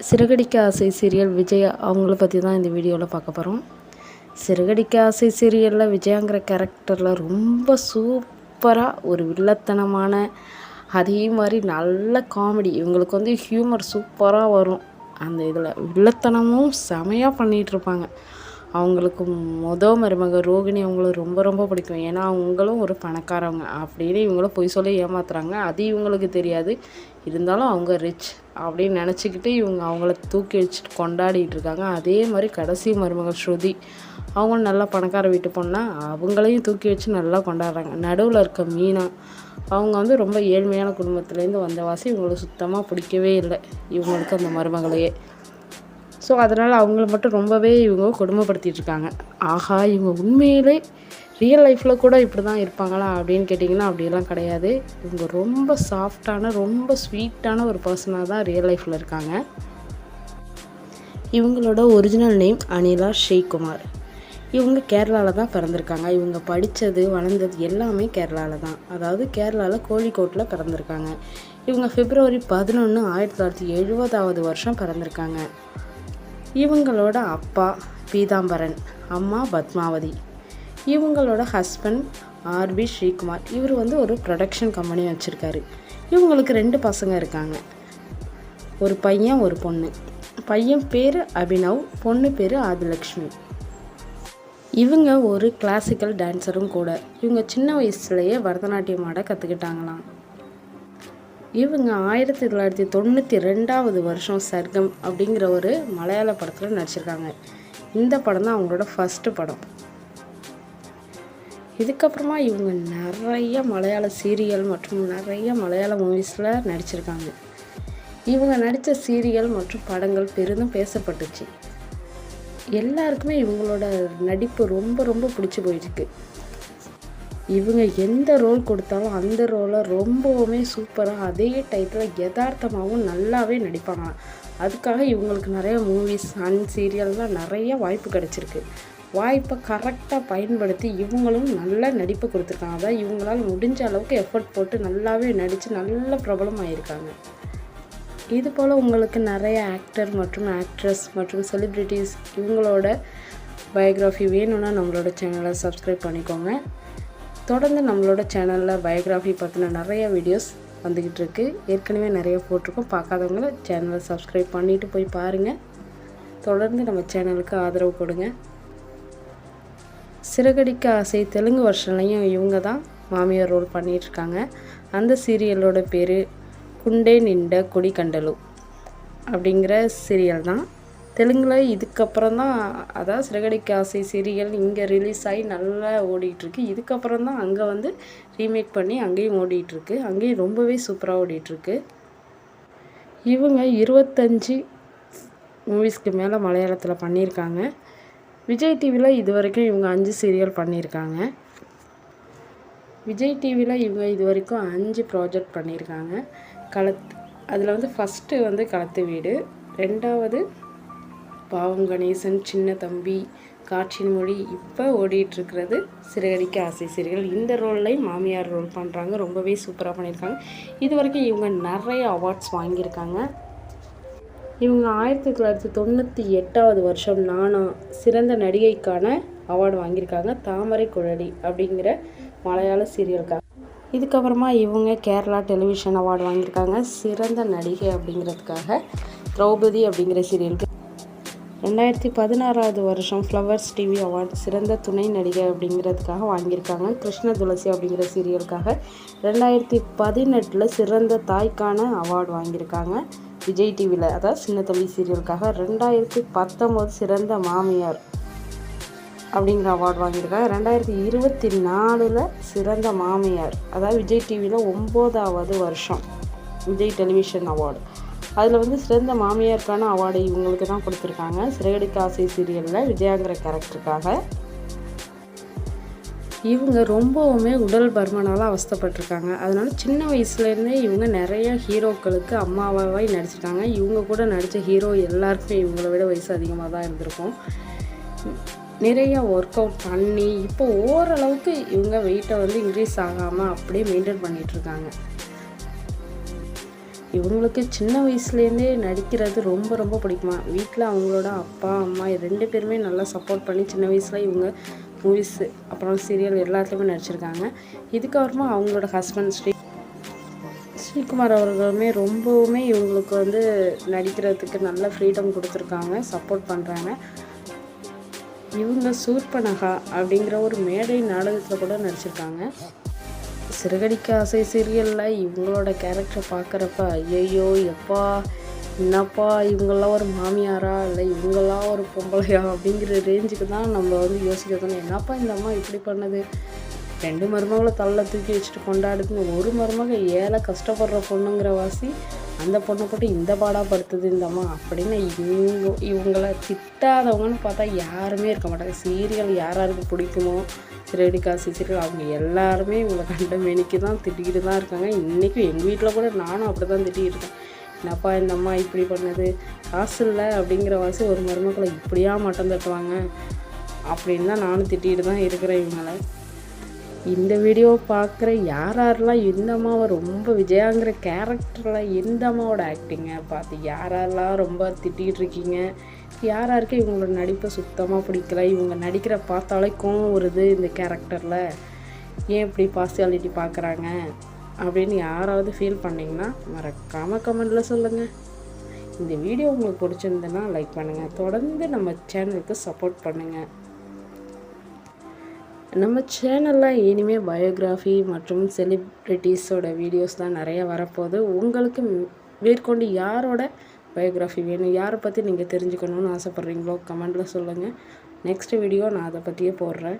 சிறகடிக்க ஆசை சீரியல் விஜயா அவங்கள பற்றி தான் இந்த வீடியோவில் பார்க்க போகிறோம். சிறகடிக்க ஆசை சீரியலில் விஜயாங்கிற கேரக்டரில் ரொம்ப சூப்பராக ஒரு வில்லத்தனமான, அதே மாதிரி நல்ல காமெடி, இவங்களுக்கு வந்து ஹியூமர் சூப்பராக வரும். அந்த இதில் வில்லத்தனமும் செமையாக பண்ணிகிட்ருப்பாங்க. அவங்களுக்கு மருமக ரோகிணி அவங்கள ரொம்ப ரொம்ப பிடிக்கும். ஏன்னா அவங்களும் ஒரு பணக்காரவங்க அப்படின்னு இவங்களும் பொய் சொல்லி ஏமாத்துறாங்க. அது இவங்களுக்கு தெரியாது. இருந்தாலும் அவங்க ரிச் அப்படின்னு நினச்சிக்கிட்டு இவங்க அவங்கள தூக்கி வச்சுட்டு கொண்டாடிட்டு இருக்காங்க. அதே மாதிரி கடைசி மருமக ஸ்ருதி அவங்களும் நல்லா பணக்கார வீட்டு பொண்ணா அவங்களையும் தூக்கி வச்சு நல்லா கொண்டாடுறாங்க. நடுவில் இருக்க மீனா அவங்க வந்து ரொம்ப ஏழ்மையான குடும்பத்துலேருந்து வந்தவாசி. இவங்களுக்கு சுத்தமாக பிடிக்கவே இல்லை இவங்களுக்கு அந்த மருமகளையே. ஸோ அதனால் அவங்கள மட்டும் ரொம்பவே இவங்க கொடுமைப்படுத்திகிட்ருக்காங்க. ஆஹா, இவங்க உண்மையிலே ரியல் லைஃப்பில் கூட இப்படி தான் இருப்பாங்களா அப்படின்னு கேட்டிங்கன்னா அப்படியெல்லாம் கிடையாது. இவங்க ரொம்ப சாஃப்டான, ரொம்ப ஸ்வீட்டான ஒரு பர்சனாக தான் ரியல் லைஃப்பில் இருக்காங்க. இவங்களோட ஒரிஜினல் நேம் அனிலா ஸ்ரீகுமார். இவங்க கேரளாவில் தான் பிறந்திருக்காங்க. இவங்க படித்தது வளர்ந்தது எல்லாமே கேரளாவில் தான். அதாவது கேரளாவில் கோழிக்கோட்டில் பிறந்திருக்காங்க. இவங்க February 11, 1970 பிறந்திருக்காங்க. இவங்களோட அப்பா பீதாம்பரன், அம்மா பத்மாவதி. இவங்களோட ஹஸ்பண்ட் RB ஸ்ரீகுமார். இவர் வந்து ஒரு ப்ரொடக்ஷன் கம்பெனி வச்சுருக்காரு. இவங்களுக்கு 2 பசங்க இருக்காங்க, ஒரு பையன் ஒரு பொண்ணு. பையன் பேர் அபினவ், பொண்ணு பேர் ஆதிலக்ஷ்மி. இவங்க ஒரு கிளாசிக்கல் டான்ஸரும் கூட. இவங்க சின்ன வயசுலேயே பரதநாட்டியம் ஆட கற்றுக்கிட்டாங்களாம். இவங்க 1992 சர்க்கம் அப்படிங்கிற ஒரு மலையாள படத்தில் நடிச்சிருக்காங்க. இந்த படம் தான் அவங்களோட ஃபஸ்ட்டு படம். இதுக்கப்புறமா இவங்க நிறைய மலையாள சீரியல் மற்றும் நிறைய மலையாள மூவிஸில் நடிச்சிருக்காங்க. இவங்க நடித்த சீரியல் மற்றும் படங்கள் பெரிதும் பேசப்பட்டுச்சு. எல்லாருக்குமே இவங்களோட நடிப்பு ரொம்ப ரொம்ப பிடிச்சி போயிருக்கு. இவங்க எந்த ரோல் கொடுத்தாலும் அந்த ரோலை ரொம்பவுமே சூப்பராக, அதே டைத்தில் யதார்த்தமாகவும் நல்லாவே நடிப்பாங்க. அதுக்காக இவங்களுக்கு நிறைய மூவிஸ் அண்ட் சீரியல்லாம் நிறைய வாய்ப்பு கிடச்சிருக்கு. வாய்ப்பை கரெக்டாக பயன்படுத்தி இவங்களும் நல்ல நடிப்பு கொடுத்துருக்காங்க. அதான் இவங்களால் முடிஞ்ச அளவுக்கு எஃபர்ட் போட்டு நல்லாவே நடித்து நல்ல பிரபலம் ஆகியிருக்காங்க. இதுபோல் உங்களுக்கு நிறைய ஆக்டர் மற்றும் ஆக்ட்ரஸ் மற்றும் செலிப்ரிட்டிஸ் இவங்களோட பயோகிராஃபி வேணும்னா நம்மளோட சேனலை சப்ஸ்கிரைப் பண்ணிக்கோங்க. தொடர்ந்து நம்மளோட சேனலில் பயோகிராஃபி பற்றின நிறைய வீடியோஸ் வந்துக்கிட்டு இருக்குது. ஏற்கனவே நிறைய போட்டிருக்கோம். பார்க்காதவங்கள சேனலை சப்ஸ்கிரைப் பண்ணிவிட்டு போய் பாருங்கள். தொடர்ந்து நம்ம சேனலுக்கு ஆதரவு கொடுங்க. சிறகடிக்க ஆசை தெலுங்கு வருஷன்லையும் இவங்க தான் மாமியார் ரோல் பண்ணிகிட்ருக்காங்க. அந்த சீரியலோட பேர் குண்டே நிண்ட கொடி கண்டலு அப்படிங்கிற சீரியல் தான். தெலுங்கில் இதுக்கப்புறம் தான், அதாவது சிறகடிக்க ஆசை சீரியல் இங்கே ரிலீஸ் ஆகி நல்லா ஓடிட்டுருக்கு. இதுக்கப்புறம் தான் அங்கே வந்து ரீமேக் பண்ணி அங்கேயும் ஓடிட்டுருக்கு. அங்கேயும் ரொம்பவே சூப்பராக ஓடிட்டுருக்கு. இவங்க 25 மூவிஸ்க்கு மேலே மலையாளத்தில் பண்ணியிருக்காங்க. விஜய் டிவியில் இது வரைக்கும் இவங்க 5 சீரியல் பண்ணியிருக்காங்க. விஜய் டிவியில் இவங்க இது வரைக்கும் 5 ப்ராஜெக்ட் பண்ணியிருக்காங்க. அதில் வந்து ஃபஸ்ட்டு வந்து களத்து வீடு, 2வது பாவம் கணேசன், சின்ன தம்பி, காட்சியின் மொழி, இப்போ ஓடிட்டுருக்கிறது சிறகடிக்க ஆசை சீரியல். இந்த ரோல்லையும் மாமியார் ரோல் பண்ணுறாங்க. ரொம்பவே சூப்பராக பண்ணியிருக்காங்க. இது வரைக்கும் இவங்க நிறைய அவார்ட்ஸ் வாங்கியிருக்காங்க. இவங்க 1998 நானா சிறந்த நடிகைக்கான அவார்டு வாங்கியிருக்காங்க, தாமரை குழலி அப்படிங்கிற மலையாள சீரியலுக்காக. இதுக்கப்புறமா இவங்க கேரளா டெலிவிஷன் அவார்டு வாங்கியிருக்காங்க சிறந்த நடிகை அப்படிங்கிறதுக்காக, திரௌபதி அப்படிங்கிற சீரியலுக்கு. 2016 ஃப்ளவர்ஸ் டிவி அவார்டு சிறந்த துணை நடிகை அப்படிங்கிறதுக்காக வாங்கியிருக்காங்க கிருஷ்ண துளசி அப்படிங்கிற சீரியலுக்காக. 2018 சிறந்த தாய்க்கான அவார்டு வாங்கியிருக்காங்க விஜய் டிவியில், அதாவது சின்ன தம்பி சீரியலுக்காக. 2019 சிறந்த மாமியார் அப்படிங்கிற அவார்டு வாங்கியிருக்காங்க. 2024 சிறந்த மாமியார், அதாவது விஜய் டிவியில் 9வது வருஷம் விஜய் டெலிவிஷன் அவார்டு. அதில் வந்து சிறந்த மாமியாருக்கான அவார்டு இவங்களுக்கு தான் கொடுத்துருக்காங்க சிறகடிக்க ஆசை சீரியலில் விஜயாங்கிற கேரக்டருக்காக. இவங்க ரொம்பவுமே உடல் பருமனால் அவஸ்தைப்பட்டிருக்காங்க. அதனால சின்ன வயசுலேருந்தே இவங்க நிறைய ஹீரோக்களுக்கு அம்மாவாக நடிச்சிருக்காங்க. இவங்க கூட நடித்த ஹீரோ எல்லாருக்குமே இவங்கள விட வயசு அதிகமாக தான் இருந்திருக்கும். நிறைய ஒர்க் அவுட் பண்ணி இப்போ ஓரளவுக்கு இவங்க வெயிட்டை வந்து இன்க்ரீஸ் ஆகாமல் அப்படியே மெயின்டைன் பண்ணிகிட்ருக்காங்க. இவங்களுக்கு சின்ன வயசுலேருந்தே நடிக்கிறது ரொம்ப ரொம்ப பிடிக்குமா. வீட்டில் அவங்களோட அப்பா அம்மா 2 பேருமே நல்லா சப்போர்ட் பண்ணி சின்ன வயசில் இவங்க மூவிஸு அப்புறம் சீரியல் எல்லாத்துலேயுமே நடிச்சிருக்காங்க. இதுக்கப்புறமா அவங்களோட ஹஸ்பண்ட் ஸ்ரீகுமார் அவர்களுமே ரொம்பவுமே இவங்களுக்கு வந்து நடிக்கிறதுக்கு நல்ல ஃப்ரீடம் கொடுத்துருக்காங்க, சப்போர்ட் பண்ணுறாங்க. இவங்க சூர்பனகா அப்படிங்கிற ஒரு மேடை நாடகத்தில் கூட நடிச்சிருக்காங்க. சிறகடிக்க ஆசை சீரியலில் இவங்களோட கேரக்டரை பார்க்குறப்ப ஐயையோ எப்பா என்னப்பா இவங்கெல்லாம் ஒரு மாமியாரா இல்லை இவங்கெல்லாம் ஒரு பொம்பளையா அப்படிங்கிற ரேஞ்சுக்கு தான் நம்ம வந்து யோசிக்கிறோம். என்னப்பா இந்த அம்மா இப்படி பண்ணது, 2 மருமகளை தள்ள தூக்கி வச்சுட்டு கொண்டாடுதுன்னு, ஒரு மருமக ஏழை கஷ்டப்படுற பொண்ணுங்கிற வாசி அந்த பொண்ணை போட்டு இந்த பாடாப்படுத்துது இந்த அம்மா அப்படின்னு இவங்களை திட்டாதவங்கன்னு பார்த்தா யாருமே இருக்க மாட்டாங்க. சீரியல் யாராருக்கு பிடிக்குமோ சிறகடிக்க ஆசை சீரியல் அவங்க எல்லாருமே இவங்களை கண்ட மேனிக்கு தான் திட்டிக்கிட்டு தான் இருக்காங்க. இன்றைக்கும் எங்கள் வீட்டில் கூட நானும் அப்படி தான் திட்டிகிட்டு இருக்கேன். என்னப்பா இந்த அம்மா இப்படி பண்ணது, காசு இல்லை அப்படிங்கிற வாசி ஒரு மருமக்களை இப்படியா மட்டம் தட்டுவாங்க அப்படின்னு தான் நானும் திட்டிகிட்டு தான் இருக்கிறேன் இவங்களை. இந்த வீடியோ பார்க்குற யாரெல்லாம் இந்த அம்மாவை ரொம்ப விஜயாங்கிற கேரக்டரில் எந்த அம்மாவோட ஆக்டிங்கை பார்த்து யாரெல்லாம் ரொம்ப திட்டிகிட்டு இருக்கீங்க, யாராருக்கு இவங்களோட நடிப்பை சுத்தமாக பிடிக்கல, இவங்க நடிக்கிற பார்த்தாலே கோவம் வருது இந்த கேரக்டரில், ஏன் இப்படி பார்சியாலிட்டி பார்க்குறாங்க அப்படின்னு யாராவது ஃபீல் பண்ணிங்கன்னா மறக்காமல் கமெண்டில் சொல்லுங்கள். இந்த வீடியோ உங்களுக்கு பிடிச்சிருந்ததுன்னா லைக் பண்ணுங்கள், தொடர்ந்து நம்ம சேனலுக்கு சப்போர்ட் பண்ணுங்கள். நம்ம சேனலில் இனிமேல் பயோகிராஃபி மற்றும் செலிப்ரிட்டிஸோட வீடியோஸ் தான் நிறைய வரப்போகுது. உங்களுக்கு மேற்கொண்டு யாரோட பயோகிராஃபி வேணும், யாரை பற்றி நீங்கள் தெரிஞ்சுக்கணுன்னு ஆசைப்பட்றீங்களோ கமெண்டில் சொல்லுங்கள். நெக்ஸ்ட் வீடியோ நான் அதை பற்றியே போடுறேன்.